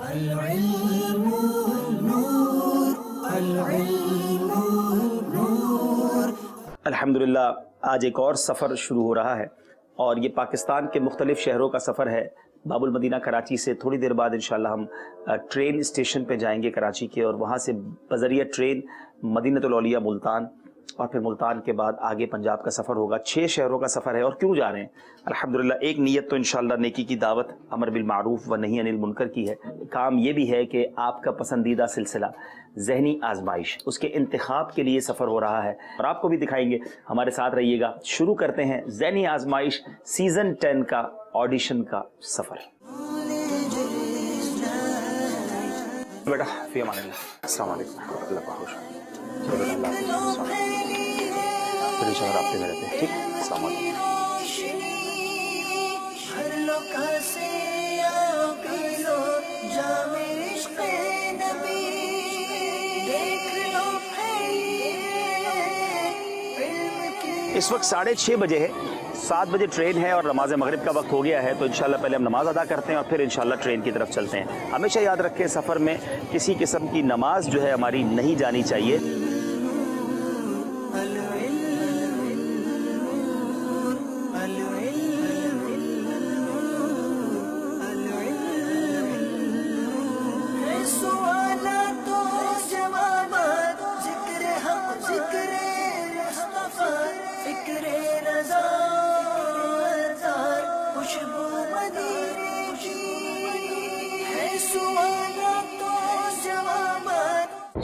العلم نور، العلم نور۔ الحمدللہ آج ایک اور سفر شروع ہو رہا ہے اور یہ پاکستان کے مختلف شہروں کا سفر ہے۔ باب المدینہ کراچی سے تھوڑی دیر بعد انشاءاللہ ہم ٹرین اسٹیشن پہ جائیں گے کراچی کے، اور وہاں سے بذریعہ ٹرین مدینۃ الاولیاء ملتان، اور پھر ملتان کے بعد آگے پنجاب کا سفر ہوگا۔ 6 شہروں کا سفر ہے۔ اور کیوں جا رہے ہیں؟ الحمدللہ ایک نیت تو انشاءاللہ نیکی کی دعوت، امر بالمعروف و نہی عن المنکر کی ہے۔ کام یہ بھی ہے کہ آپ کا پسندیدہ سلسلہ ذہنی آزمائش، اس کے انتخاب کے لیے سفر ہو رہا ہے، اور آپ کو بھی دکھائیں گے، ہمارے ساتھ رہیے گا۔ شروع کرتے ہیں ذہنی آزمائش سیزن 10 کا آڈیشن کا سفر۔ بیٹا فی امان اللہ، السلام علیکم، اللہ کا خوش پھر انشاءاللہ رابطے میں رہتے ہیں، ٹھیک؟ السلام علیکم۔ اس وقت 6:30 بجے ہے، 7 بجے ٹرین ہے اور نماز مغرب کا وقت ہو گیا ہے، تو انشاءاللہ پہلے ہم نماز ادا کرتے ہیں اور پھر انشاءاللہ ٹرین کی طرف چلتے ہیں۔ ہمیشہ یاد رکھیں سفر میں کسی قسم کی نماز جو ہے ہماری نہیں جانی چاہیے۔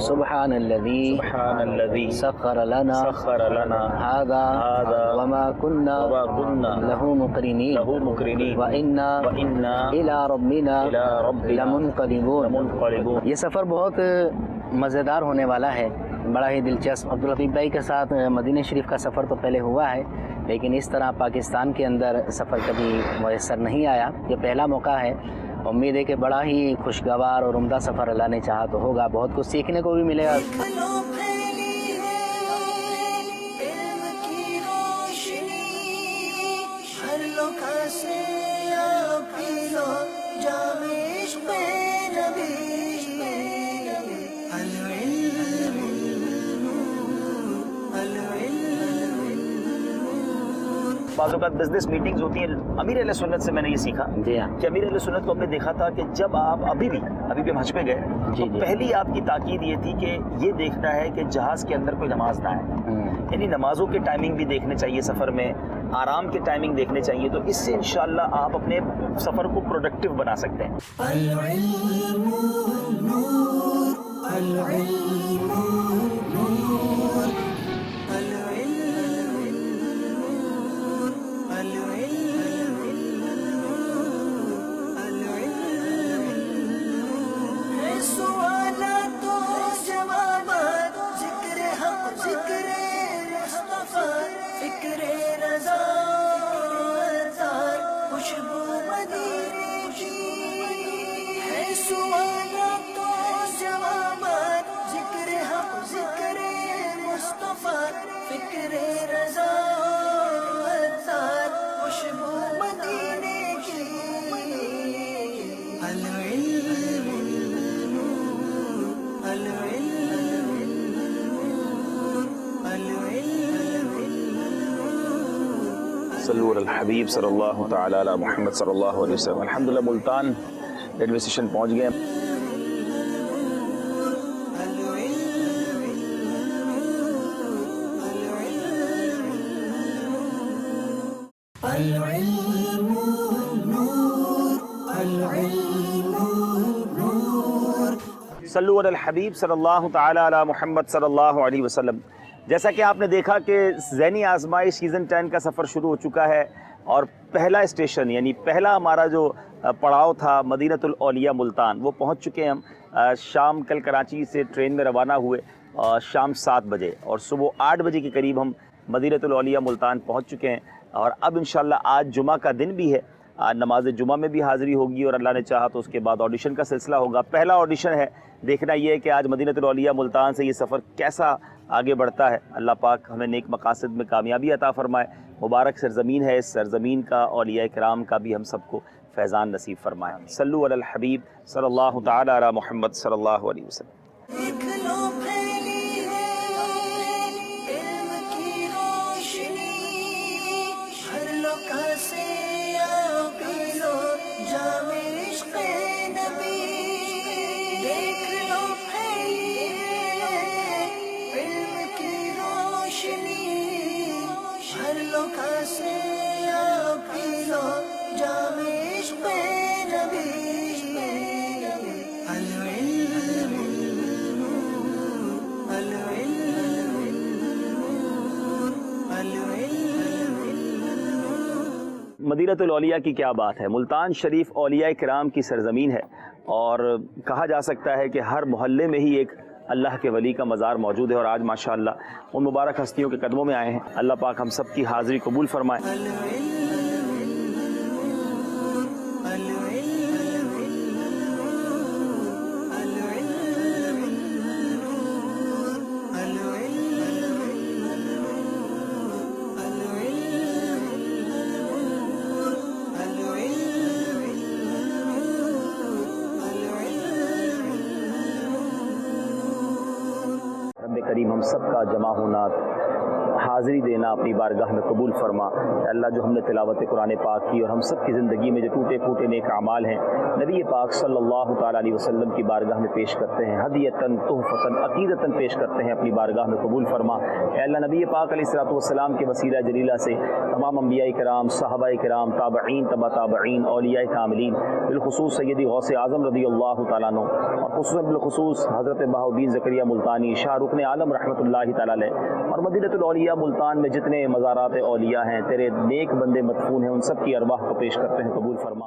سبحان الذي سخر لنا هذا وما كنا له مقرنين وإنا إلى ربنا لمنقلبون۔ یہ سفر بہت مزیدار ہونے والا ہے، بڑا ہی دلچسپ۔ عبداللطیف بھائی کے ساتھ مدینہ شریف کا سفر تو پہلے ہوا ہے، لیکن اس طرح پاکستان کے اندر سفر کبھی میسر نہیں آیا، یہ پہلا موقع ہے۔ امید ہے کہ بڑا ہی خوشگوار اور عمدہ سفر اللہ نے چاہا تو ہوگا، بہت کچھ سیکھنے کو بھی ملے گا۔ بعض اوقات بزنس میٹنگز ہوتی ہیں، امیر اہل سنت سے میں نے یہ سیکھا جی ہاں، کہ امیر اہل سنت کو ہم نے دیکھا تھا کہ جب آپ ابھی بھی ہم حج پہ گئے تو پہلی آپ کی تاکید یہ تھی کہ یہ دیکھنا ہے کہ جہاز کے اندر کوئی نماز نہ آئے، یعنی نمازوں کے ٹائمنگ بھی دیکھنے چاہیے، سفر میں آرام کے ٹائمنگ دیکھنے چاہیے، تو اس سے انشاءاللہ آپ اپنے سفر کو پروڈکٹیو بنا سکتے ہیں۔ العلم نور، العلم نور، صلو علی الحبیب صلی اللہ تعالی علی محمد صلی اللہ علیہ وسلم۔ الحمدللہ ملتان ریلوے اسٹیشن پہنچ گئے۔ العلم نور، العلم نور۔ صلو علی الحبیب صلی اللہ تعالی علی محمد صلی اللہ علیہ وسلم۔ جیسا کہ آپ نے دیکھا کہ ذہنی آزمائش سیزن 10 کا سفر شروع ہو چکا ہے، اور پہلا اسٹیشن یعنی پہلا ہمارا جو پڑاؤ تھا مدینۃ الاولیاء ملتان، وہ پہنچ چکے ہیں ہم۔ شام کل کراچی سے ٹرین میں روانہ ہوئے شام 7 بجے، اور صبح 8 بجے کے قریب ہم مدینۃ الاولیاء ملتان پہنچ چکے ہیں۔ اور اب انشاءاللہ آج جمعہ کا دن بھی ہے، نماز جمعہ میں بھی حاضری ہوگی، اور اللہ نے چاہا تو اس کے بعد آڈیشن کا سلسلہ ہوگا۔ پہلا آڈیشن ہے، دیکھنا یہ ہے کہ آج مدینۃ الاولیاء ملتان سے یہ سفر کیسا آگے بڑھتا ہے۔ اللہ پاک ہمیں نیک مقاصد میں کامیابی عطا فرمائے۔ مبارک سرزمین ہے، اس سرزمین کا اولیاء کرام کا بھی ہم سب کو فیضان نصیب فرمائے. صلو علی الحبیب صلی اللہ تعالی علی محمد صلی اللہ علیہ وسلم. دیکھ لو پھیلی ہے علم کی روشنی، ہر لوکا سے آؤ پی لو جام عشق نبی. دیکھ لو پھیلی ہے علم کی روشنی، ہر لوکا سے آؤ پی لو جام عشق نبی. مدینۃ الاولیاء کی کیا بات ہے. ملتان شریف اولیاء کرام کی سرزمین ہے، اور کہا جا سکتا ہے کہ ہر محلے میں ہی ایک اللہ کے ولی کا مزار موجود ہے، اور آج ماشاءاللہ ان مبارک ہستیوں کے قدموں میں آئے ہیں. اللہ پاک ہم سب کی حاضری قبول فرمائے. رب کریم ہم سب کا جمع ہونا، حاضری دینا اپنی بارگاہ میں قبول فرما. اللہ جو ہم نے تلاوت قرآن پاک کی اور ہم سب کی زندگی میں جو ٹوٹے پھوٹے نیک اعمال ہیں نبی پاک صلی اللہ تعالیٰ علیہ وسلم کی بارگاہ میں پیش کرتے ہیں، ہدیتاً تحفتاً عقیدتاً پیش کرتے ہیں، اپنی بارگاہ میں قبول فرما. اے اللہ نبی پاک علیہ الصلوۃ والسلام کے وسیلہ جلیلہ سے تمام انبیاء کرام، صحابہ کرام، تابعین، تبع تابعین، اولیاء کاملین، بالخصوص سیدی غوث اعظم رضی اللہ تعالیٰ عنہ، اور خصوصاً بالخصوص حضرت بہاؤالدین زکریہ ملتانی شاہ رکن عالم رحمۃ اللہ تعالیٰ علیہ، اور مدینۃ الاولیاء ملتان میں جتنے مزارات اولیاء ہیں تیرے نیک بندے مدفون ہیں، ان سب کی ارواح کو پیش کرتے ہیں، قبول فرما.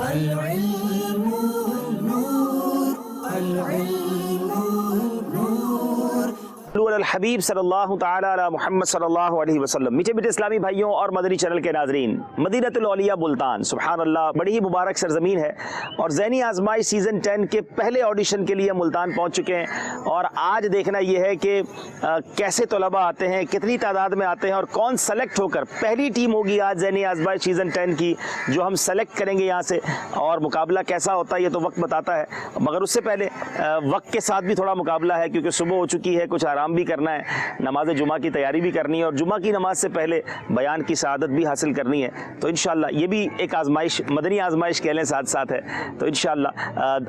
العلم نور، العلم نور. صلو علی الحبیب صلی اللہ تعالی علی محمد صلی اللہ علیہ وسلم. میٹھے میٹھے اسلامی بھائیوں اور مدنی چینل کے ناظرین، مدینۃ الاولیاء ملتان سبحان اللہ بڑی ہی مبارک سرزمین ہے، اور ذہنی آزمائش سیزن 10 کے پہلے آڈیشن کے لیے ملتان پہنچ چکے ہیں. اور آج دیکھنا یہ ہے کہ کیسے طلباء آتے ہیں، کتنی تعداد میں آتے ہیں، اور کون سلیکٹ ہو کر پہلی ٹیم ہوگی آج ذہنی آزمائش سیزن 10 کی جو ہم سلیکٹ کریں گے یہاں سے. اور مقابلہ کیسا ہوتا ہے یہ تو وقت بتاتا ہے، مگر اس سے پہلے وقت کے ساتھ بھی تھوڑا مقابلہ ہے، کیونکہ صبح ہو چکی ہے، کچھ آرام بھی کرنا ہے، نماز جمعہ کی تیاری بھی کرنی ہے، اور جمعہ کی نماز سے پہلے بیان کی سعادت بھی حاصل کرنی ہے. تو انشاءاللہ یہ بھی ایک آزمائش، مدنی آزمائش کہہ لیں، ساتھ ساتھ ہے. تو انشاءاللہ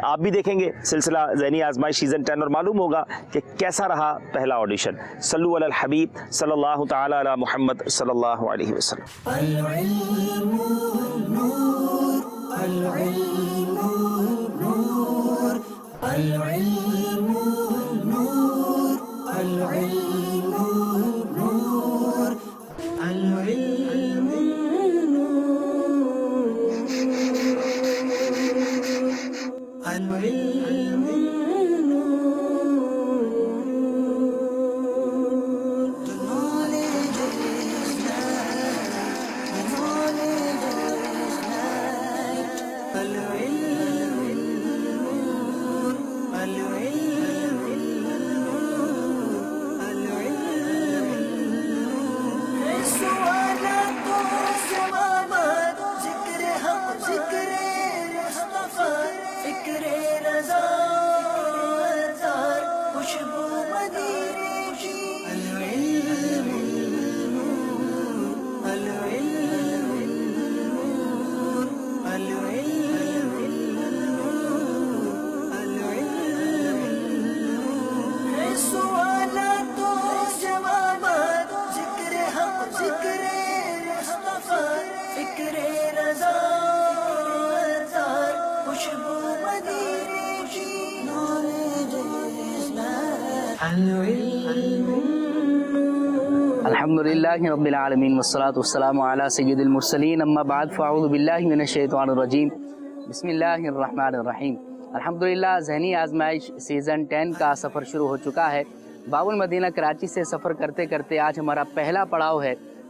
آپ بھی دیکھیں گے سلسلہ ذہنی آزمائش سیزن 10 اور معلوم ہوگا کہ کیسا رہا پہلا آڈیشن. صلو علی الحبیب صلی اللہ تعالی علی محمد صلی اللہ علیہ وسلم. العلم نور، العلم نور، العلم نور، العلم نور، العلم نور، العلم الحمدللہ رب العالمین والصلاة والسلام علی سید المرسلین، اما بعد فاعوذ باللہ من الشیطان الرجیم، بسم اللہ الرحمن الرحیم. الحمدللہ ذہنی آزمائش سیزن 10 کا سفر شروع ہو چکا ہے. باب المدینہ کراچی سے سفر کرتے کرتے آج ہمارا پہلا پڑاؤ ہے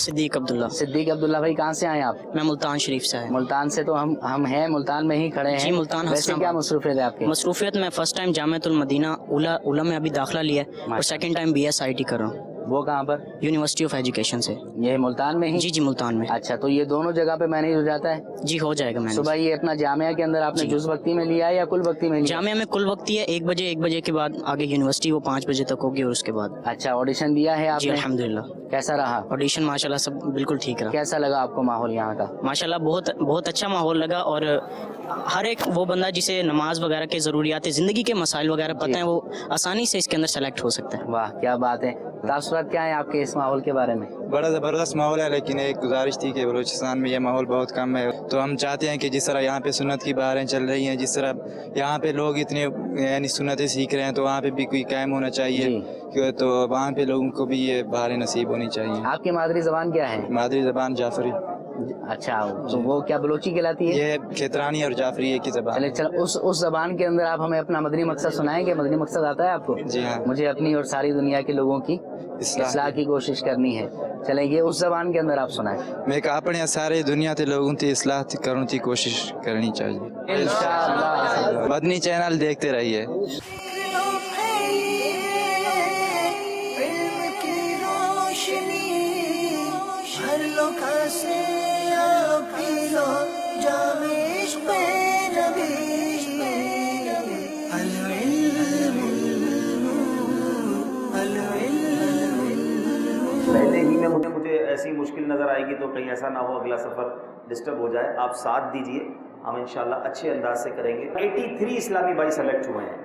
صدیق عبداللہ. صدیق عبداللہ بھائی کہاں سے آئے آپ؟ میں ملتان شریف سے آیا. ملتان سے تو ہم ہیں ملتان میں ہی کھڑے ہیں. جی ملتان ویسے حسن کیا آباد. مصروفیت ہے آپ کے؟ مصروفیت میں فرسٹ ٹائم جامعۃ المدینہ اولا میں ابھی داخلہ لیا ہے اور سیکنڈ ٹائم BSIT کر رہا ہوں وہ کہاں پر؟ یونیورسٹی آف ایجوکیشن سے. یہ ملتان میں ہی؟ جی جی ملتان میں. اچھا تو یہ دونوں جگہ پہ مینیج ہو جاتا ہے؟ جی ہو جائے گا. میں صبح یہ اپنا جامعہ کے اندر آپ نے جز وقتی میں لیا ہے یا کل وقتی میں لیا؟ جامعہ میں کل وقتی ہے 1 بجے کے بعد آگے یونیورسٹی وہ 5 بجے تک ہوگی اور اس کے بعد. اچھا آڈیشن دیا ہے آپ جی نے؟ الحمدللہ. کیسا رہا آڈیشن ماشاءاللہ سب بالکل ٹھیک رہا. کیسا لگا آپ کو ماحول یہاں کا؟ ماشاءاللہ بہت اچھا ماحول لگا اور ہر ایک وہ بندہ جسے نماز وغیرہ کے ضروریات زندگی کے مسائل وغیرہ پتہ ہیں وہ آسانی سے اس کے اندر سلیکٹ ہو سکتا ہے. واہ کیا بات ہے. تاثرات کیا ہیں آپ کے اس ماحول کے بارے میں؟ بڑا زبردست ماحول ہے لیکن ایک گزارش تھی کہ بلوچستان میں یہ ماحول بہت کم ہے تو ہم چاہتے ہیں کہ جس طرح یہاں پہ سنت کی بہاریں چل رہی ہیں جس طرح یہاں پہ لوگ اتنے یعنی سنتیں سیکھ رہے ہیں تو وہاں پہ بھی کوئی قائم ہونا چاہیے تو وہاں پہ لوگوں کو بھی یہ بہاریں نصیب ہونی چاہیے. آپ کی مادری زبان کیا ہے؟ مادری زبان جعفری. اچھا تو وہ کیا بلوچی کہلاتی ہے؟ یہ کھیترانی اور جعفری ایک ہی زبان. چلے اس زبان کے اندر آپ ہمیں اپنا مدنی مقصد سنائیں گے؟ مدنی مقصد آتا ہے آپ کو؟ جی ہاں. مجھے اپنی اور ساری دنیا کے لوگوں کی اصلاح کی کوشش کرنی ہے. چلیں یہ اس زبان کے اندر آپ سنائیں. میں کہا اپنے سارے دنیا کے لوگوں کی اصلاح کرنے کی کوشش کرنی چاہیے. انشاءاللہ. مدنی چینل دیکھتے رہیے. ہر لوگ سے پیلو جام عشق نبی پہلے ہی میں مجھے ایسی مشکل نظر آئے گی تو کہیں ایسا نہ ہو اگلا سفر ڈسٹرب ہو جائے. آپ ساتھ دیجئے ہم انشاءاللہ اچھے انداز سے کریں گے. 83 اسلامی بھائی سلیکٹ ہوئے ہیں.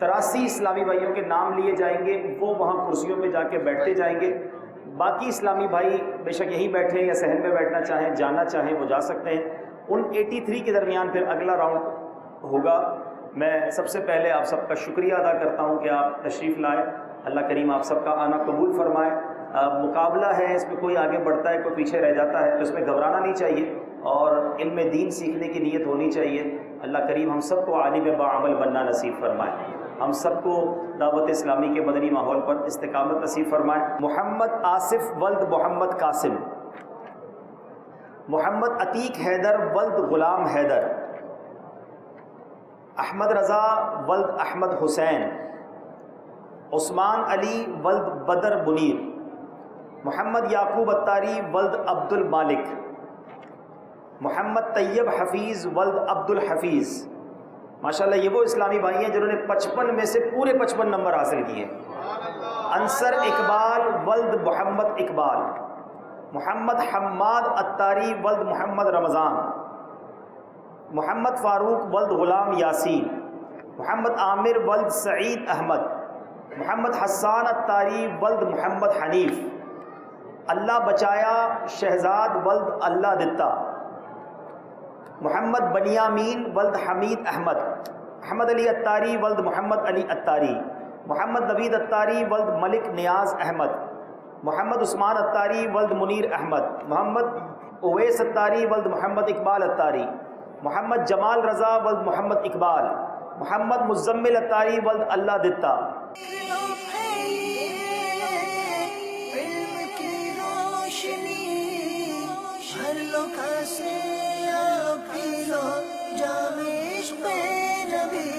83 اسلامی بھائیوں کے نام لیے جائیں گے. وہ وہاں کرسیوں پہ جا کے بیٹھتے جائیں گے. باقی اسلامی بھائی بے شک یہیں بیٹھے یا صحن میں بیٹھنا چاہیں جانا چاہیں وہ جا سکتے ہیں. ان 83 کے درمیان پھر اگلا راؤنڈ ہوگا. میں سب سے پہلے آپ سب کا شکریہ ادا کرتا ہوں کہ آپ تشریف لائے. اللہ کریم آپ سب کا آنا قبول فرمائے. مقابلہ ہے اس میں کوئی آگے بڑھتا ہے کوئی پیچھے رہ جاتا ہے تو اس میں گھبرانا نہیں چاہیے اور علم دین سیکھنے کی نیت ہونی چاہیے. اللہ کریم ہم سب کو عالم باعمل بننا نصیب فرمائے. ہم سب کو دعوت اسلامی کے مدنی ماحول پر استقامت نصیب فرمائے. محمد آصف ولد محمد قاسم, محمد عتیق حیدر ولد غلام حیدر, احمد رضا ولد احمد حسین, عثمان علی ولد بدر منیر, محمد یعقوب اتاری ولد عبد المالک, محمد طیب حفیظ ولد عبد الحفیظ. ماشاءاللہ یہ وہ اسلامی بھائی ہیں جنہوں نے 55 میں سے پورے 55 نمبر حاصل کیے. انصر اقبال ولد محمد اقبال, محمد حماد اتاری ولد محمد رمضان, محمد فاروق ولد غلام یاسین, محمد عامر ولد سعید احمد, محمد حسان اتاری ولد محمد حنیف, اللہ بچایا شہزاد ولد اللہ دتا, محمد بنیامین ولد حمید احمد, محمد علی اتاری ولد محمد علی اتاری, محمد نوید اتاری ولد ملک نیاز احمد, محمد عثمان اتاری ولد منیر احمد, محمد اویس اتاری ولد محمد اقبال اتاری, محمد جمال رضا ولد محمد اقبال, محمد مزمل اتاری ولد اللہ دتا. ہر لوگ سے پیلو جام عشق نبی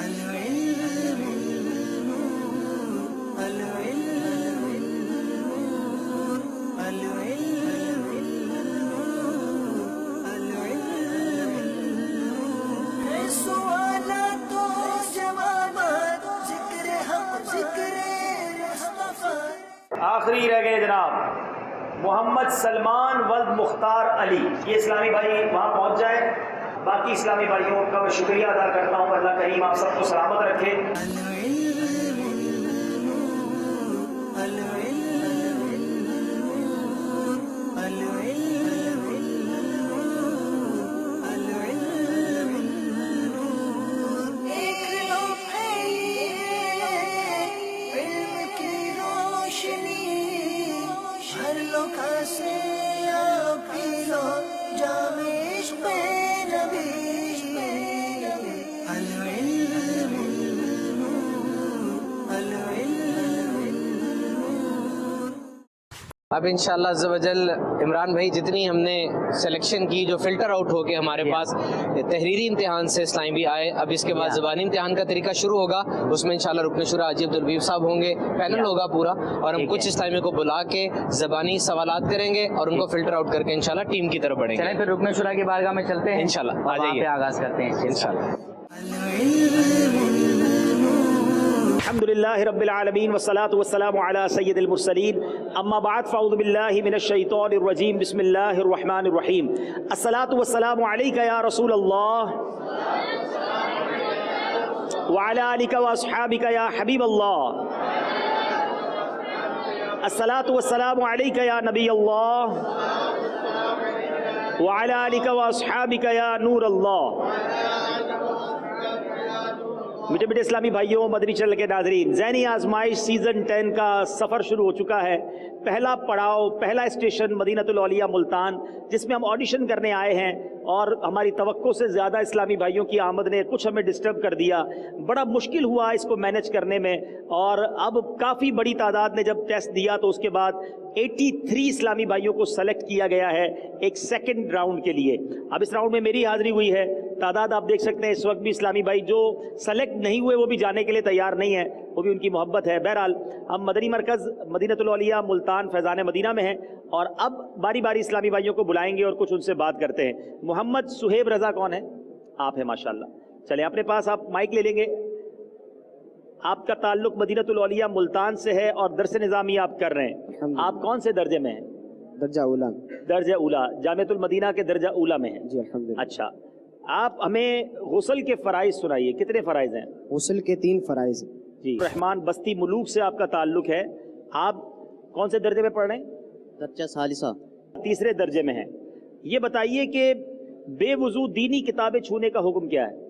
العلم العلم العلم العلم سوالات و جوابات ذکر حق ذکر مصطفیٰ. آخری رہ گئے جناب محمد سلمان ولد مختار علی. یہ اسلامی بھائی وہاں پہنچ جائیں. باقی اسلامی بھائیوں کا میں شکریہ ادا کرتا ہوں. اللہ کریم آپ سب کو سلامت رکھے. اب انشاءاللہ عز و جل عمران بھائی جتنی ہم نے سلیکشن کی جو فلٹر آؤٹ ہو کے ہمارے پاس تحریری امتحان سے اسلامی بھی آئے، اب اس کے بعد زبانی امتحان کا طریقہ شروع ہوگا، اس میں انشاءاللہ رکن شورا حاجی عبدالبیب صاحب ہوں گے، پینل ہوگا پورا، اور ہم کچھ اسلامی کو بلا کے زبانی سوالات کریں گے اور ان کو فلٹر آؤٹ کر کے انشاءاللہ ٹیم کی طرف بڑھیں گے۔ چلیں پھر رکن شورا کی بارگاہ میں چلتے ہیں انشاءاللہ آ وہاں جائیے، پہ آغاز کرتے ہیں انشاءاللہ۔ الحمد للہ رب العالمین والصلاة والسلام علی سید المرسلین، اما بعد فاعوذ باللہ من الشیطان الرجیم، بسم اللہ الرحمن الرحیم۔ الصلاة والسلام علیک یا رسول اللہ وعلی آلک واصحابک یا حبیب اللہ، الصلاة والسلام علیک یا نبی اللہ وعلی آلک واصحابک یا نور اللہ۔ میٹھے میٹھے اسلامی بھائیوں، مدنی چینل کے ناظرین، ذہنی آزمائش سیزن 10 کا سفر شروع ہو چکا ہے۔ پہلا پڑاؤ، پہلا اسٹیشن مدینۃ الاولیاء ملتان، جس میں ہم آڈیشن کرنے آئے ہیں، اور ہماری توقع سے زیادہ اسلامی بھائیوں کی آمد نے کچھ ہمیں ڈسٹرب کر دیا، بڑا مشکل ہوا اس کو مینج کرنے میں، اور اب کافی بڑی تعداد نے جب ٹیسٹ دیا تو اس کے بعد 83 اسلامی بھائیوں کو سلیکٹ کیا گیا ہے ایک سیکنڈ راؤنڈ کے لیے۔ اب اس راؤنڈ میں میری حاضری ہوئی ہے، تعداد آپ دیکھ سکتے ہیں اس وقت بھی اسلامی بھائی جو سلیکٹ نہیں ہوئے وہ بھی جانے کے لیے تیار نہیں ہیں، وہ بھی ان کی محبت ہے۔ بہرحال ہم مدنی مرکز مدینۃ الاولیاء ملتان فیضان مدینہ میں ہیں، اور اب باری باری اسلامی بھائیوں کو بلائیں گے اور کچھ ان سے بات کرتے ہیں۔ محمد صہیب رضا کون ہے؟ آپ ہیں ماشاءاللہ، چلیں اپنے پاس آپ مائک لے لیں گے۔ آپ کا تعلق مدینۃ الاولیاء ملتان سے ہے اور درس نظامی آپ کر رہے ہیں، آپ کون سے درجے میں ہیں؟ درجہ اولا۔ درجہ اولا، جامعۃ المدینہ کے درجہ اولا میں ہیں؟ جی الحمدللہ۔ اچھا، آپ ہمیں غسل کے فرائض سنائیے، کتنے فرائض ہیں؟ غسل کے 3 فرائض۔ جی، رحمان بستی ملوک سے آپ کا تعلق ہے، آپ کون سے درجے میں پڑھ رہے ہیں؟ درجہ ثالثہ۔ تیسرے درجے میں ہیں۔ یہ بتائیے کہ بے وضو دینی کتابیں چھونے کا حکم کیا ہے؟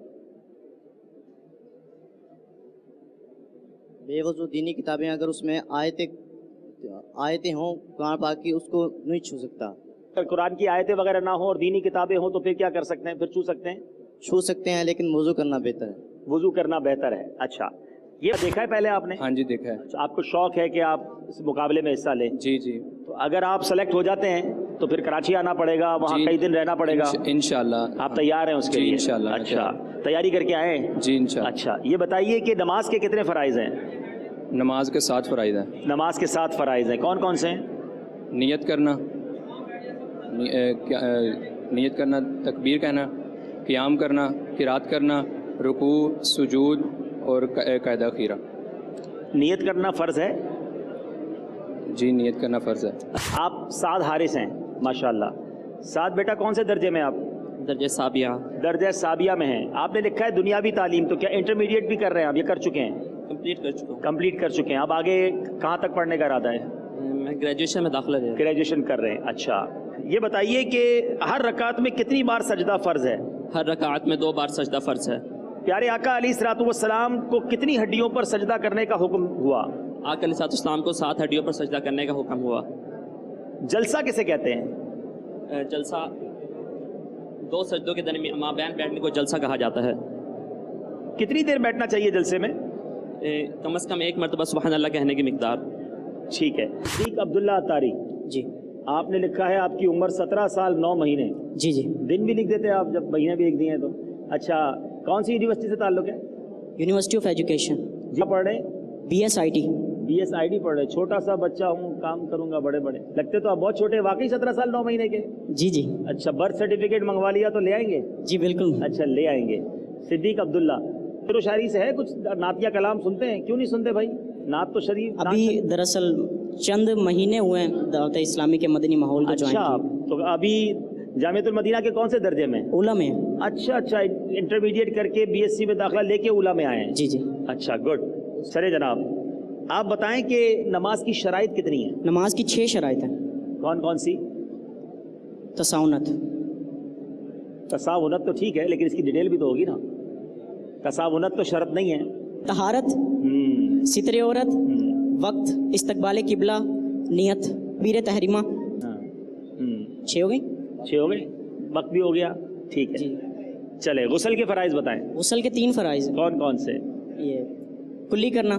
بے وضو دینی کتابیں اگر اس میں آیتیں ہوں قرآن پاک کی، اس کو نہیں چھو سکتا۔ اگر قرآن کی آیتیں وغیرہ نہ ہوں اور دینی کتابیں ہوں تو پھر کیا کر سکتے ہیں؟ پھر چھو سکتے ہیں؟ چھو سکتے ہیں لیکن وضو کرنا بہتر ہے۔ وضو کرنا بہتر ہے۔ اچھا، یہ دیکھا ہے پہلے آپ نے؟ ہاں جی دیکھا ہے۔ آپ کو شوق ہے کہ آپ اس مقابلے میں حصہ لیں؟ جی جی۔ تو اگر آپ سلیکٹ ہو جاتے ہیں تو پھر کراچی آنا پڑے گا، وہاں کئی دن رہنا پڑے گا انشاءاللہ۔ آپ تیار ہیں اس کے جی لیے؟ انشاءاللہ۔ اچھا، تیاری کر کے آئے ہیں؟ جی انشاءاللہ۔ اچھا، یہ بتائیے کہ نماز کے کتنے فرائض ہیں؟ نماز کے 7 فرائض ہیں۔ نماز کے 7 فرائض ہیں، کون کون سے ہیں؟ نیت کرنا، نیت کرنا، تکبیر کہنا، قیام کرنا، قرات کرنا، رکوع، سجود اور قاعدہ خیرہ۔ نیت کرنا فرض ہے؟ جی نیت کرنا فرض ہے۔ آپ سعد حارث ہیں ماشاءاللہ۔ سعد بیٹا کون سے درجے میں آپ؟ درجہ سابیہ۔ درجہ سابیہ میں ہیں۔ آپ نے لکھا ہے دنیاوی تعلیم، تو کیا انٹرمیڈیٹ بھی کر رہے ہیں آپ؟ یہ کر چکے ہیں؟ کمپلیٹ کر چکا ہوں۔ کمپلیٹ کر چکے ہیں۔ اب آگے کہاں تک پڑھنے کا ارادہ ہے؟ میں گریجویشن میں داخلہ لے رہا ہوں۔ گریجویشن کر رہے ہیں، اچھا۔ یہ بتائیے کہ ہر رکعت میں کتنی بار سجدہ فرض ہے؟ ہر رکعت میں 2 بار سجدہ فرض ہے۔ پیارے آقا علیہ الصلوۃ والسلام کو کتنی ہڈیوں پر سجدہ کرنے کا حکم ہوا؟ آقا علیہ السلام کو 7 ہڈیوں پر سجدہ کرنے کا حکم ہوا۔ جلسہ کسے کہتے ہیں؟ جلسہ 2 سجدوں کے درمیان مابین بیٹھنے کو جلسہ کہا جاتا ہے۔ کتنی دیر بیٹھنا چاہیے جلسے میں؟ کم از کم 1 مرتبہ سبحان اللہ کہنے کی مقدار۔ ٹھیک ہے۔ ٹھیک، عبداللہ اتاری جی۔ آپ نے لکھا ہے آپ کی عمر 17 سال 9 مہینے۔ جی جی۔ دن بھی لکھ دیتے ہیں آپ جب مہینے بھی لکھ دیے ہیں تو۔ اچھا، کون سی یونیورسٹی سے تعلق ہے؟ University of education. جی پڑھ رہے ہیں؟ BSIT۔ BSID پڑھ رہے ہیں۔ چھوٹا سا بچہ ہوں، کام کروں گا بڑے بڑے، لگتے تو آپ بہت چھوٹے، واقعی 17 سال 9 مہینے کے؟ جی جی۔ اچھا، برتھ سرٹیفکیٹ منگوا لیا تو لے آئیں گے؟ جی بالکل۔ اچھا، لے آئیں گے۔ صدیق عبداللہ، شعر و شاعری سے ہے کچھ؟ نعتیہ کلام سنتے ہیں؟ کیوں نہیں سنتے بھائی؟ نعت تو شریف ابھی دراصل چند مہینے ہوئے ہیں دعوت اسلامی کے مدنی ماحول کو جوائن اچھا، تو ابھی جامعۃ المدینہ کے کون سے درجے میں؟ اولا میں۔ اچھا اچھا، انٹرمیڈیٹ کر کے BSc میں داخلہ لے کے اولا میں آئے ہیں؟ جی جی۔ اچھا، گڈ۔ چلے جناب، آپ بتائیں کہ نماز کی شرائط کتنی ہیں؟ نماز کی 6 شرائط ہیں۔ کون کون سی؟ تساؤنت۔ تساؤنت تو ٹھیک ہے، لیکن اس کی ڈیٹیل بھی تو ہوگی نا۔ تساؤنت تو شرط نہیں ہے۔ طہارت، ستر عورت، وقت، استقبال قبلہ، نیت، تکبیر تحریمہ۔ 6 ہو گئی؟ 6 ہو گئے، وقت بھی ہو گیا، ٹھیک ہے جی۔ چلے، غسل کے فرائض بتائیں۔ غسل کے 3 فرائض ہیں۔ کون کون سے؟ یہ کلی کرنا،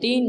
3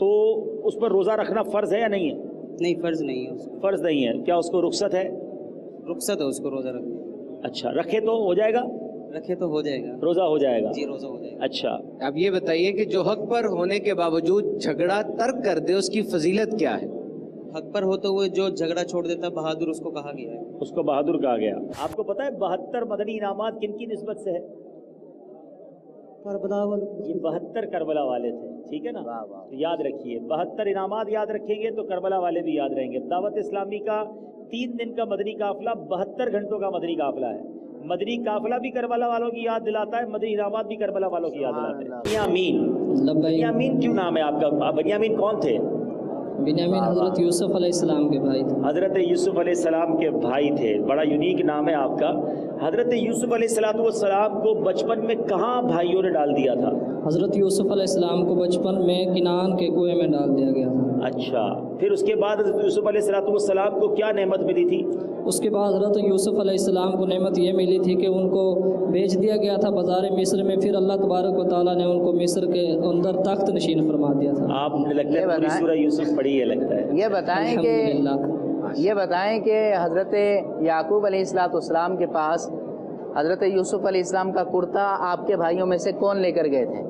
تو اس پر روزہ رکھنا فرض ہے یا نہیں ہے؟ نہیں فرض نہیں ہے اس کو. فرض نہیں ہے. کیا اس کو رخصت ہے؟ رخصت ہے اس کو روزہ رکھنے. اچھا رکھے تو ہو جائے گا؟ رکھے تو ہو جائے گا. روزہ ہو جائے گا؟ جی روزہ ہو جائے گا. اچھا اب یہ بتائیے کہ جو حق پر ہونے کے باوجود جھگڑا ترک کر دے اس کی فضیلت کیا ہے؟ حق پر ہوتے ہوئے جو جھگڑا چھوڑ دیتا ہے بہادر اس کو کہا گیا ہے. اس کو بہادر کہا گیا. آپ کو پتا ہے 72 مدنی انعامات کن کی نسبت سے ہے؟ کربلا والے. یہ 72 کربلا والے تھے. ٹھیک ہے نا؟ تو یاد رکھیے 72 انعامات یاد رکھیں گے تو کربلا والے بھی یاد رہیں گے. دعوت اسلامی کا 3 دن کا مدنی قافلہ 72 گھنٹوں کا مدنی قافلہ ہے. مدنی قافلہ بھی کربلا والوں کی یاد دلاتا ہے, مدنی انعامات بھی کربلا والوں کی یاد دلاتے ہیں. بنیامین, بنیامین کیوں نام ہے آپ کا؟ بنیامین کون تھے؟ بنیامین حضرت یوسف علیہ السلام کے بھائی تھے. حضرت یوسف علیہ السلام کے بھائی تھے. بڑا یونیک نام ہے آپ کا. حضرت یوسف علیہ السلام کو بچپن میں کہاں بھائیوں نے ڈال دیا تھا؟ حضرت یوسف علیہ السلام کو بچپن میں کنعان کے کنویں میں ڈال دیا گیا تھا. اچھا, پھر اس کے بعد حضرت یوسف علیہ السلام کو کیا نعمت ملی تھی؟ اس کے بعد حضرت یوسف علیہ السلام کو نعمت یہ ملی تھی کہ ان کو بیچ دیا گیا تھا بازار مصر میں. پھر اللہ تبارک و تعالیٰ نے ان کو مصر کے اندر تخت نشین فرما دیا تھا. آپ نے لگتا ہے پوری سورہ یوسف پڑھی ہے لگتا ہے. یہ بتائیں کہ حضرت یعقوب علیہ السلام کے پاس حضرت یوسف علیہ السلام کا کرتا آپ کے بھائیوں میں سے کون لے کر گئے تھے؟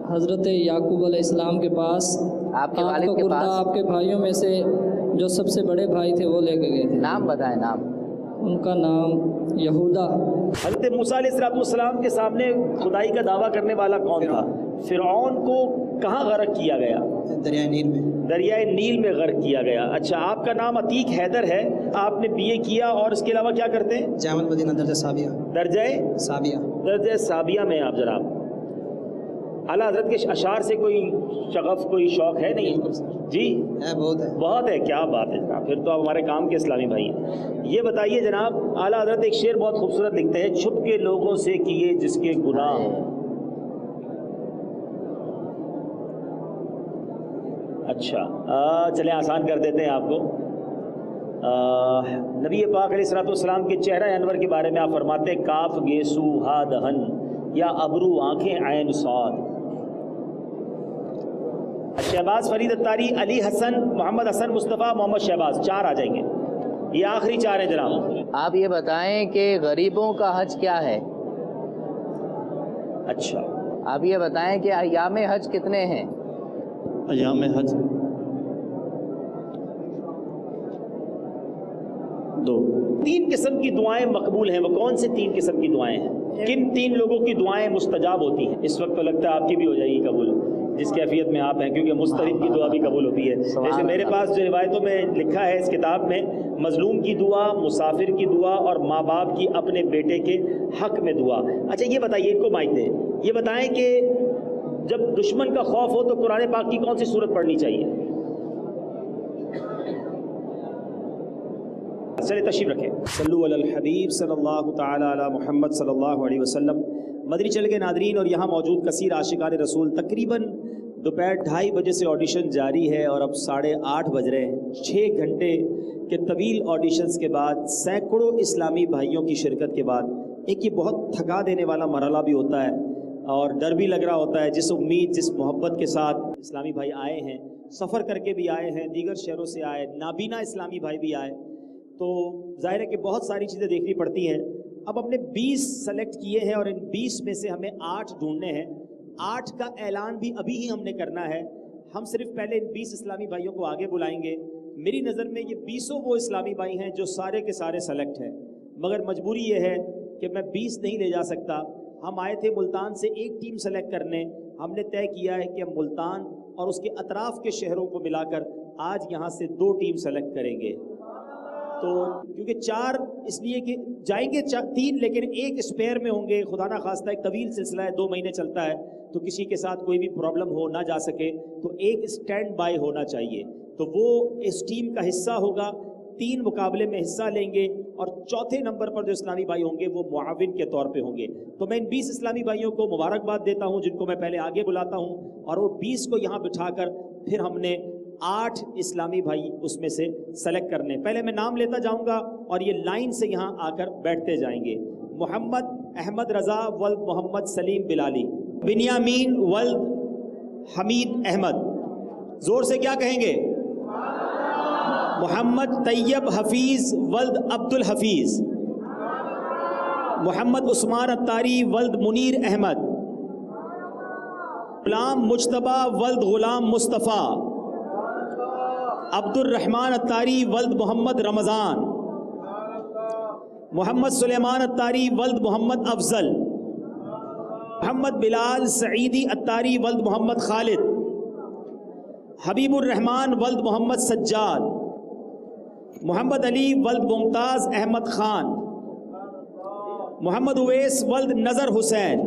حضرت یعقوب علیہ السلام کے پاس آپ کے والد کے پاس آپ کے بھائیوں میں سے جو سب سے بڑے بھائی تھے وہ لے کے گئے تھے. نام بتائیں. نام ان کا نام یہودا. حضرت موسیٰ علیہ السلام کے سامنے خدائی کا دعویٰ کرنے والا کون تھا؟ فرعون کو کہاں غرق کیا گیا؟ دریائے نیل میں. دریائے نیل میں غرق کیا گیا. اچھا, آپ کا نام عتیق حیدر ہے. آپ نے BA کیا اور اس کے علاوہ کیا کرتے ہیں؟ جامع المدینہ درجہ ثابیہ. درجہ ثابیہ میں آپ جناب. اعلیٰ حضرت کے اشعار سے کوئی شغف کوئی شوق ہے نہیں؟ جی بہت ہے. کیا بات ہے جناب, پھر تو آپ ہمارے کام کے اسلامی بھائی ہیں. یہ بتائیے جناب, اعلیٰ حضرت ایک شعر بہت خوبصورت لکھتے ہیں, چھپ کے لوگوں سے کیے جس کے گناہ. اچھا چلیں آسان کر دیتے ہیں آپ کو. نبی پاک علیہ السلام کے چہرہ انور کے بارے میں آپ فرماتے ہیں کاف گیسو ہا دہن یا ابرو آنکھیں عین صاد. شہباز فرید اتاری, علی حسن, محمد حسن مصطفیٰ, محمد شہباز, 4 آ جائیں گے. یہ آخری 4 ہیں جناب. آپ یہ بتائیں کہ غریبوں کا حج کیا ہے؟ اچھا آپ یہ بتائیں کہ ایام حج کتنے ہیں؟ ایام حج 2. 3 قسم کی دعائیں مقبول ہیں. وہ کون سے 3 قسم کی دعائیں ہیں؟ کن 3 لوگوں کی دعائیں مستجاب ہوتی ہیں؟ اس وقت تو لگتا ہے آپ کی بھی ہو جائے گی قبول, جس کیفیت میں آپ ہیں, کیونکہ مسترب کی دعا بھی قبول ہوتی ہے. جیسے میرے پاس جو روایتوں میں لکھا ہے اس کتاب میں, مظلوم کی دعا, مسافر کی دعا اور ماں باپ کی اپنے بیٹے کے حق میں دعا. اچھا یہ بتائیے, ان کو مائک دیں, یہ بتائیں کہ جب دشمن کا خوف ہو تو قرآن پاک کی کون سی سورت پڑھنی چاہیے؟ چلے تشریف رکھیں. صلو علی الحبیب صلی اللہ تعالی علی محمد صلی اللہ علیہ وسلم. مدنی چل کے ناظرین اور یہاں موجود کثیر عاشقان رسول, تقریباً دوپہر 2:30 بجے سے آڈیشن جاری ہے اور اب 8:30 بج رہے ہیں. 6 گھنٹے کے طویل آڈیشنز کے بعد, سینکڑوں اسلامی بھائیوں کی شرکت کے بعد, ایک یہ بہت تھکا دینے والا مرحلہ بھی ہوتا ہے اور ڈر بھی لگ رہا ہوتا ہے. جس امید, جس محبت کے ساتھ اسلامی بھائی آئے ہیں, سفر کر کے بھی آئے ہیں, دیگر شہروں سے آئے, نابینا اسلامی بھائی بھی آئے, تو ظاہر ہے کہ بہت ساری چیزیں دیکھنی پڑتی ہیں. اب ہم نے 20 سلیکٹ کیے ہیں اور ان 20 میں سے ہمیں 8 ڈھونڈنے ہیں. 8 کا اعلان بھی ابھی ہی ہم نے کرنا ہے. ہم صرف پہلے ان 20 اسلامی بھائیوں کو آگے بلائیں گے. میری نظر میں یہ 20 وہ اسلامی بھائی ہیں جو سارے کے سارے سلیکٹ ہیں, مگر مجبوری یہ ہے کہ میں 20 نہیں لے جا سکتا. ہم آئے تھے ملتان سے ایک ٹیم سلیکٹ کرنے. ہم نے طے کیا ہے کہ ہم ملتان اور اس کے اطراف کے شہروں کو ملا کر آج یہاں سے 2 ٹیم سلیکٹ کریں گے. تو کیونکہ 4 اس لیے کہ جائیں گے 3, لیکن ایک اسپیئر میں ہوں گے. خدا نہ خواستہ ایک طویل سلسلہ ہے, 2 مہینے چلتا ہے, تو کسی کے ساتھ کوئی بھی پرابلم ہو نہ جا سکے, تو ایک اسٹینڈ بائی ہونا چاہیے. تو وہ اس ٹیم کا حصہ ہوگا, 3 مقابلے میں حصہ لیں گے اور چوتھے نمبر پر جو اسلامی بھائی ہوں گے وہ معاون کے طور پہ ہوں گے. تو میں ان 20 اسلامی بھائیوں کو مبارکباد دیتا ہوں جن کو میں پہلے آگے بلاتا ہوں, اور وہ 20 کو یہاں بٹھا کر پھر ہم نے 8 اسلامی بھائی اس میں سے سلیکٹ کرنے. پہلے میں نام لیتا جاؤں گا اور یہ لائن سے یہاں آ کر بیٹھتے جائیں گے. محمد احمد رضا ولد محمد سلیم بلالی, بنیامین ولد حمید احمد, زور سے کیا کہیں گے؟ محمد طیب حفیظ ولد عبد الحفیظ، محمد عثمان اتاری ولد منیر احمد، غلام مجتبہ ولد غلام مصطفیٰ، عبد الرحمن اتاری ولد محمد رمضان، محمد سلیمان اتاری ولد محمد افضل، محمد بلال سعیدی اتاری ولد محمد خالد، حبیب الرحمن ولد محمد سجاد، محمد علی ولد ممتاز احمد خان، محمد اویس ولد نظر حسین،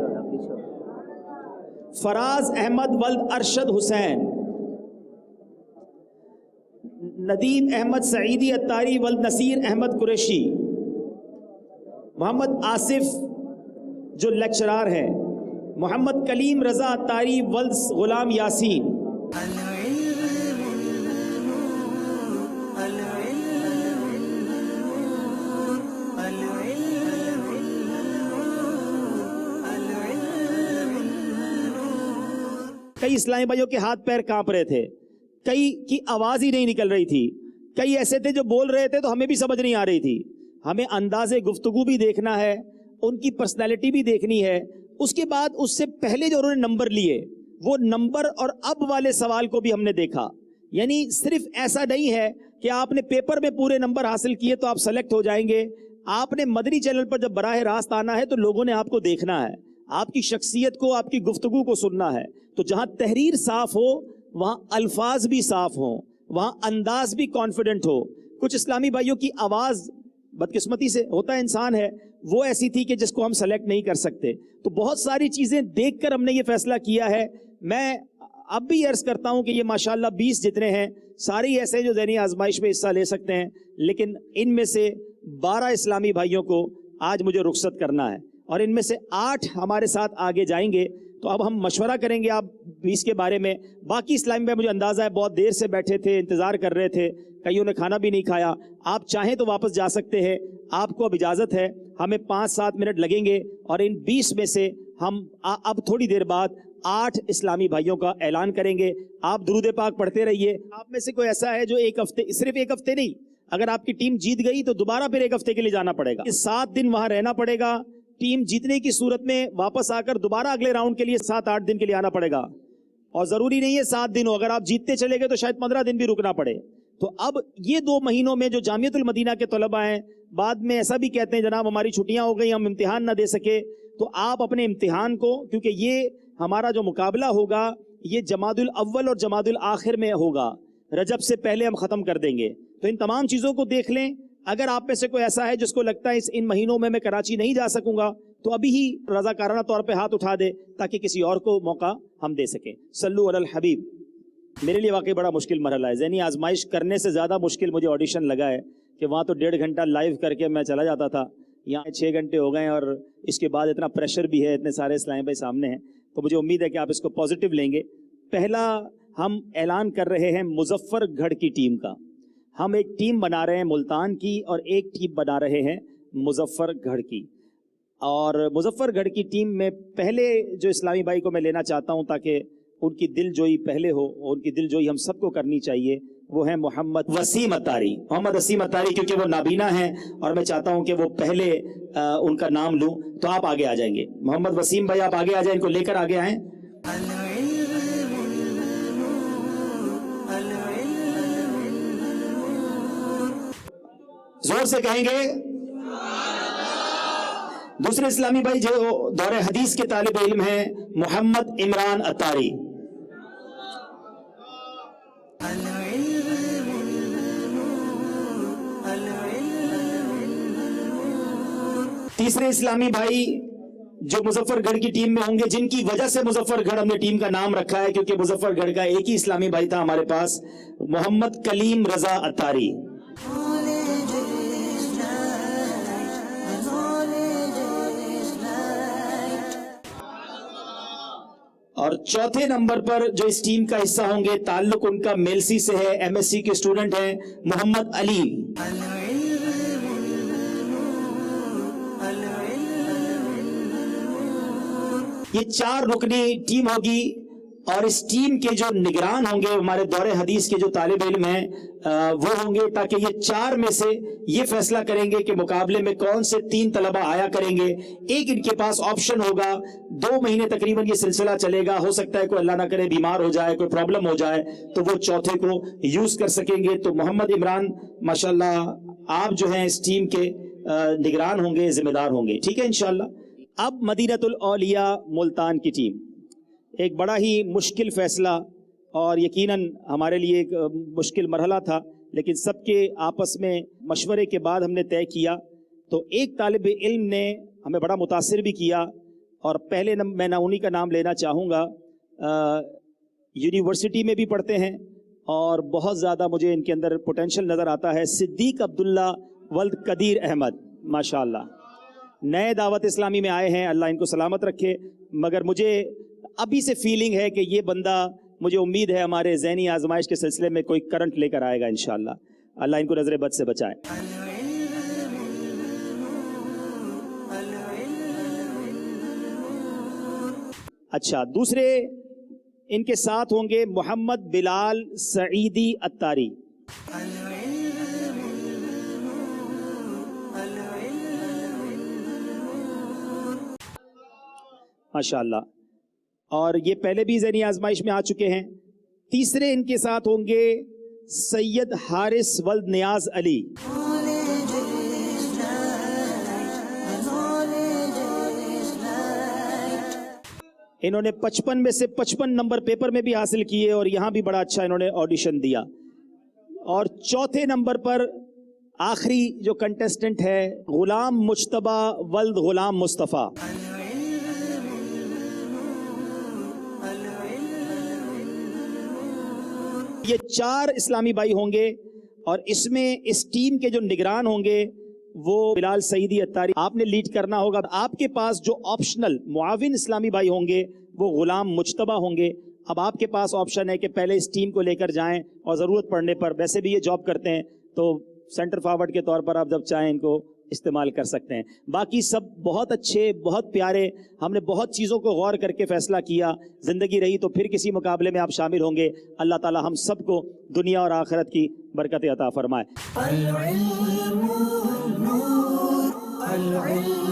فراز احمد ولد ارشد حسین، ندیم احمد سعیدی اتاری ولد نصیر احمد قریشی، محمد آصف جو لیکچرار ہیں، محمد کلیم رضا اتاری ولد غلام یاسین، کئی اسلامی بھائیوں کے ہاتھ پیر کانپ رہے تھے، کئی کی آواز ہی نہیں نکل رہی تھی، کئی ایسے تھے جو بول رہے تھے تو ہمیں بھی سمجھ نہیں آ رہی تھی. ہمیں انداز گفتگو بھی دیکھنا ہے، ان کی پرسنالٹی بھی دیکھنی ہے. اس کے بعد اس سے پہلے جو انہوں نے نمبر لیے وہ نمبر اور اب والے سوال کو بھی ہم نے دیکھا. یعنی صرف ایسا نہیں ہے کہ آپ نے پیپر میں پورے نمبر حاصل کیے تو آپ سلیکٹ ہو جائیں گے. آپ نے مدنی چینل پر جب براہ راست آنا ہے تو لوگوں نے آپ کو دیکھنا ہے، آپ کی شخصیت کو، آپ کی گفتگو کو سننا ہے. تو جہاں تحریر صاف ہو وہاں الفاظ بھی صاف ہوں، وہاں انداز بھی کانفیڈنٹ ہو. کچھ اسلامی بھائیوں کی آواز بدقسمتی سے ہوتا ہے، انسان ہے، وہ ایسی تھی کہ جس کو ہم سلیکٹ نہیں کر سکتے. تو بہت ساری چیزیں دیکھ کر ہم نے یہ فیصلہ کیا ہے. میں اب بھی عرض کرتا ہوں کہ یہ ماشاءاللہ 20 جتنے ہیں سارے ایسے جو ذہنی آزمائش میں حصہ لے سکتے ہیں، لیکن ان میں سے 12 اسلامی بھائیوں کو آج مجھے رخصت کرنا ہے اور ان میں سے 8 ہمارے ساتھ آگے جائیں گے. تو اب ہم مشورہ کریں گے آپ 20 کے بارے میں. باقی اسلامی بھائی مجھے اندازہ ہے بہت دیر سے بیٹھے تھے، انتظار کر رہے تھے، کئیوں نے کھانا بھی نہیں کھایا. آپ چاہیں تو واپس جا سکتے ہیں، آپ کو اب اجازت ہے. ہمیں 5-7 منٹ لگیں گے اور ان 20 میں سے ہم اب تھوڑی دیر بعد 8 اسلامی بھائیوں کا اعلان کریں گے. آپ درود پاک پڑھتے رہیے. آپ میں سے کوئی ایسا ہے جو صرف ایک ہفتے نہیں، اگر آپ کی ٹیم جیت گئی تو دوبارہ پھر 1 ہفتے کے لیے جانا پڑے گا. 7 دن وہاں رہنا پڑے گا. ٹیم جیتنے کی صورت میں واپس آ کر دوبارہ اگلے راؤنڈ کے لیے 7-8 دن کے لیے آنا پڑے گا. اور ضروری نہیں ہے 7 دن ہو، اگر آپ جیتتے چلے گئے تو شاید 15 دن بھی رکنا پڑے. تو اب یہ 2 مہینوں میں جو جامعۃ المدینہ کے طلباء ہیں بعد میں ایسا بھی کہتے ہیں جناب ہماری چھٹیاں ہو گئی، ہم امتحان نہ دے سکے، تو آپ اپنے امتحان کو، کیونکہ یہ ہمارا جو مقابلہ ہوگا یہ جمادی الاول اور جمادی الاخر میں ہوگا، رجب سے پہلے ہم ختم کر دیں گے. تو ان تمام چیزوں کو دیکھ لیں. اگر آپ میں سے کوئی ایسا ہے جس کو لگتا ہے ان مہینوں میں کراچی نہیں جا سکوں گا تو ابھی ہی رضاکارانہ طور پہ ہاتھ اٹھا دے تاکہ کسی اور کو موقع ہم دے سکیں. صلو علی الحبیب. میرے لیے واقعی بڑا مشکل مرحلہ ہے. ذہنی آزمائش کرنے سے زیادہ مشکل مجھے آڈیشن لگا ہے کہ وہاں تو 1.5 گھنٹہ لائیو کر کے میں چلا جاتا تھا. یہاں 6 گھنٹے ہو گئے ہیں اور اس کے بعد اتنا پریشر بھی ہے، اتنے سارے اسلامی بھائی سامنے ہیں. تو مجھے امید ہے کہ آپ اس کو پازیٹیو لیں گے. پہلا ہم اعلان کر رہے ہیں مظفر گڑھ کی ٹیم کا. ہم ایک ٹیم بنا رہے ہیں ملتان کی اور ایک ٹیم بنا رہے ہیں مظفر گڑھ کی. اور مظفر گڑھ کی ٹیم میں پہلے جو اسلامی بھائی کو میں لینا چاہتا ہوں تاکہ ان کی دل جوئی پہلے ہو، ان کی دل جوئی ہم سب کو کرنی چاہیے، وہ ہے محمد وسیم اتاری. محمد وسیم اتاری کیونکہ وہ نابینا ہیں اور میں چاہتا ہوں کہ وہ پہلے ان کا نام لوں، تو آپ آگے آ جائیں گے. محمد وسیم بھائی آپ آگے آ جائیں، ان کو لے کر آگے آئیں. زور سے کہیں گے. دوسرے اسلامی بھائی جو دور حدیث کے طالب علم ہیں محمد عمران اتاری. تیسرے اسلامی بھائی جو مظفر گڑھ کی ٹیم میں ہوں گے، جن کی وجہ سے مظفر گڑھ ہم نے ٹیم کا نام رکھا ہے کیونکہ مظفر گڑھ کا ایک ہی اسلامی بھائی تھا ہمارے پاس، محمد کلیم رضا اتاری. اور چوتھے نمبر پر جو اس ٹیم کا حصہ ہوں گے، تعلق ان کا میلسی سے ہے، ایم ایس سی کے اسٹوڈنٹ ہیں، محمد علی. یہ 4 رکنی ٹیم ہوگی اور اس ٹیم کے جو نگران ہوں گے ہمارے دور حدیث کے جو طالب علم ہیں وہ ہوں گے، تاکہ یہ 4 میں سے یہ فیصلہ کریں گے کہ مقابلے میں کون سے 3 طلبہ آیا کریں گے۔ ایک ان کے پاس آپشن ہوگا، 2 مہینے تقریباً یہ سلسلہ چلے گا، ہو سکتا ہے کوئی اللہ نہ کرے بیمار ہو جائے، کوئی پرابلم ہو جائے تو وہ چوتھے کو یوز کر سکیں گے۔ تو محمد عمران ماشاءاللہ آپ جو ہیں اس ٹیم کے نگران ہوں گے، ذمہ دار ہوں گے، ٹھیک ہے انشاءاللہ۔ اب مدینۃ الاولیاء ملتان کی ٹیم، ایک بڑا ہی مشکل فیصلہ اور یقیناً ہمارے لیے ایک مشکل مرحلہ تھا، لیکن سب کے آپس میں مشورے کے بعد ہم نے طے کیا۔ تو ایک طالب علم نے ہمیں بڑا متاثر بھی کیا، اور پہلے میں انہی کا نام لینا چاہوں گا، یونیورسٹی میں بھی پڑھتے ہیں اور بہت زیادہ مجھے ان کے اندر پوٹینشل نظر آتا ہے، صدیق عبداللہ ولد قدیر احمد، ماشاءاللہ نئے دعوت اسلامی میں آئے ہیں، اللہ ان کو سلامت رکھے۔ مگر مجھے ابھی سے فیلنگ ہے کہ یہ بندہ، مجھے امید ہے ہمارے ذہنی آزمائش کے سلسلے میں کوئی کرنٹ لے کر آئے گا انشاءاللہ، اللہ ان کو نظر بد سے بچائے۔ اچھا، دوسرے ان کے ساتھ ہوں گے محمد بلال سعیدی اتاری، ماشاءاللہ، اور یہ پہلے بھی ذہنی آزمائش میں آ چکے ہیں۔ تیسرے ان کے ساتھ ہوں گے سید حارث ولد نیاز علی، انہوں نے 55 میں سے 55 نمبر پیپر میں بھی حاصل کیے اور یہاں بھی بڑا اچھا انہوں نے آڈیشن دیا۔ اور چوتھے نمبر پر آخری جو کنٹیسٹنٹ ہے غلام مجتبیٰ ولد غلام مصطفیٰ، یہ 4 اسلامی بھائی ہوں گے، اور اس میں اس ٹیم کے جو نگران ہوں گے وہ بلال سعیدی اتاری، آپ نے لیڈ کرنا ہوگا۔ آپ کے پاس جو آپشنل معاون اسلامی بھائی ہوں گے وہ غلام مجتبیٰ ہوں گے۔ اب آپ کے پاس آپشن ہے کہ پہلے اس ٹیم کو لے کر جائیں اور ضرورت پڑنے پر، ویسے بھی یہ جاب کرتے ہیں تو سینٹر فارورڈ کے طور پر آپ جب چاہیں ان کو استعمال کر سکتے ہیں۔ باقی سب بہت اچھے، بہت پیارے، ہم نے بہت چیزوں کو غور کر کے فیصلہ کیا، زندگی رہی تو پھر کسی مقابلے میں آپ شامل ہوں گے۔ اللہ تعالی ہم سب کو دنیا اور آخرت کی برکت عطا فرمائے۔ العلم نور، العلم